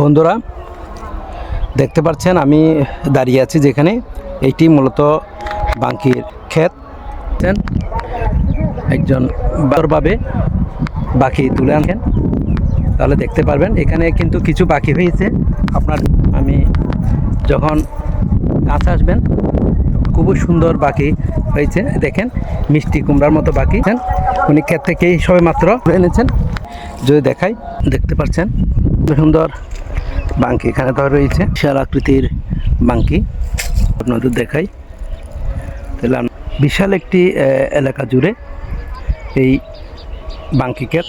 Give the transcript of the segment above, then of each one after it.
বন্ধুরা দেখতে পাচ্ছেন আমি দাঁড়িয়ে আছি যেখানে এইটি মূলত বাঙ্কির ক্ষেত। একজন বারভাবে বাকি তুলে আনছেন, তাহলে দেখতে পারবেন এখানে কিন্তু কিছু বাকি হয়েছে। আপনার আমি যখন কাছে আসবেন খুবই সুন্দর বাকি হয়েছে, দেখেন মিষ্টি কুমড়ার মতো বাকি। উনি ক্ষেত থেকেই সবে মাত্র এনেছেন। যদি দেখাই দেখতে পাচ্ছেন সুন্দর বাঙ্কি এখানে ধরে রয়েছে, বিশাল আকৃতির বাঙ্কি। আপনাদের দেখাই তাহলে বিশাল একটি এলাকা জুড়ে এই বাঙ্কি ক্ষেত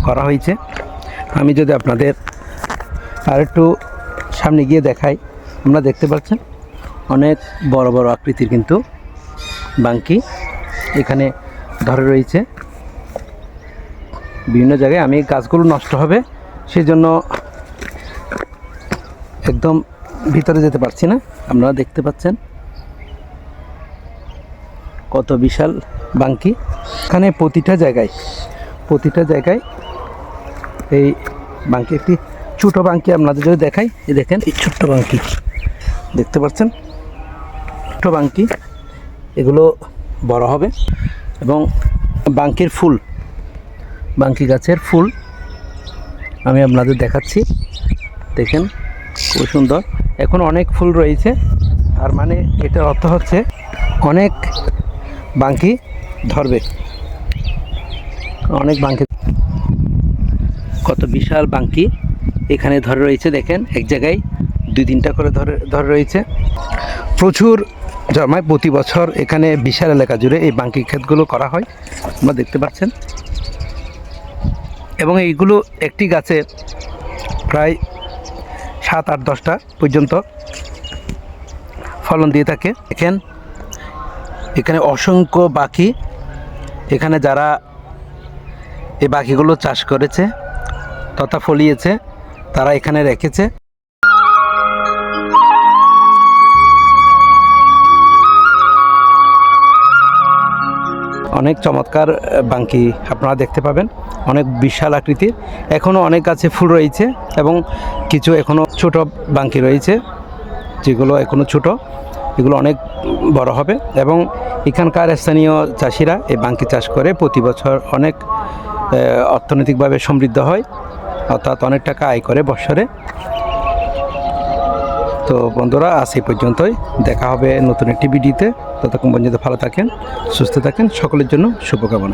করা হয়েছে। আমি যদি আপনাদের আর একটু সামনে গিয়ে দেখাই, আমরা দেখতে পাচ্ছেন অনেক বড় বড় আকৃতির কিন্তু বাঙ্কি এখানে ধরে রয়েছে বিভিন্ন জায়গায়। আমি গাছগুলো নষ্ট হবে সেই জন্য একদম ভিতরে যেতে পারছি না। আপনারা দেখতে পাচ্ছেন কত বিশাল বাঙ্কি। এখানে প্রতিটা জায়গায় এই বাঙ্কি, একটি ছোটো বাঙ্কি আপনাদের যদি দেখাই, এই দেখেন এই ছোট্ট বাঙ্কি দেখতে পাচ্ছেন, ছোটো বাঙ্কি এগুলো বড় হবে। এবং বাঙ্কির ফুল, বাঙ্কি গাছের ফুল আমি আপনাদের দেখাচ্ছি, দেখেন খুব সুন্দর। এখন অনেক ফুল রয়েছে, আর মানে এটার অর্থ হচ্ছে অনেক বাঙ্কি ধরবে, অনেক বাঙ্কি। কত বিশাল বাঙ্কি এখানে ধরে রয়েছে, দেখেন এক জায়গায় 2-3টা করে ধরে রয়েছে। প্রচুর জমায় প্রতি বছর এখানে বিশাল এলাকা জুড়ে এই বাঙ্কি ক্ষেতগুলো করা হয়, আপনারা দেখতে পাচ্ছেন। এবং এইগুলো একটি গাছে প্রায় 7-8-10টা পর্যন্ত ফলন দিয়ে থাকে। দেখেন এখানে অসংখ্য বাকি, এখানে যারা এই বাকিগুলো চাষ করেছে তথা ফলিয়েছে তারা এখানে রেখেছে। অনেক চমৎকার বাঙ্কি আপনারা দেখতে পাবেন, অনেক বিশাল আকৃতির। এখনও অনেক গাছে ফুল রয়েছে এবং কিছু এখনও ছোট বাঙ্কি রয়েছে, যেগুলো এখনও ছোট, এগুলো অনেক বড় হবে। এবং এখানকার স্থানীয় চাষিরা এই বাঙ্কি চাষ করে প্রতি বছর অনেক অর্থনৈতিকভাবে সমৃদ্ধ হয়, অর্থাৎ অনেক টাকা আয় করে বৎসরে। তো বন্ধুরা আজ এই পর্যন্তই, দেখা হবে নতুন একটি ভিডিওতে। ততক্ষণ পর্যন্ত ভালো থাকেন, সুস্থ থাকেন, সকলের জন্য শুভকামনা।